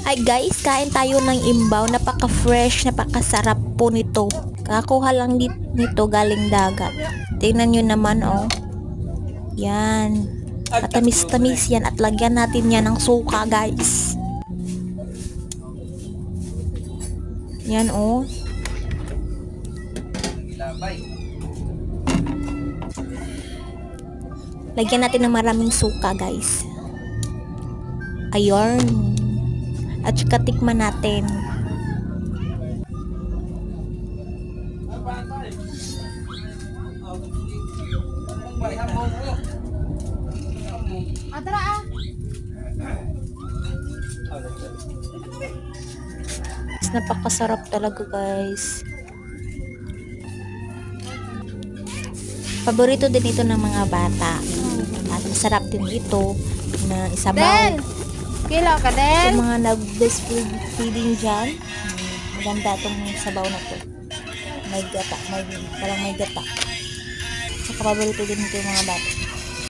Hi guys, kain tayo ng imbaw. Napaka-fresh, napakasarap po nito. Kakuha lang nito galing dagat. Tingnan nyo naman oh. Yan. Matamis-tamis yan at lagyan natin yan ng suka guys. Yan oh. Lagyan natin ng maraming suka guys. Ayun. At saka tikman natin. Napakasarap talaga guys. Paborito din ito ng mga bata. At masarap din ito na isabaw. Kilo ka din? Sa mga nag-breastfeeding dyan, maganda itong sabaw na to. May gata, parang may gata. Saka paborito din ito yung mga bata.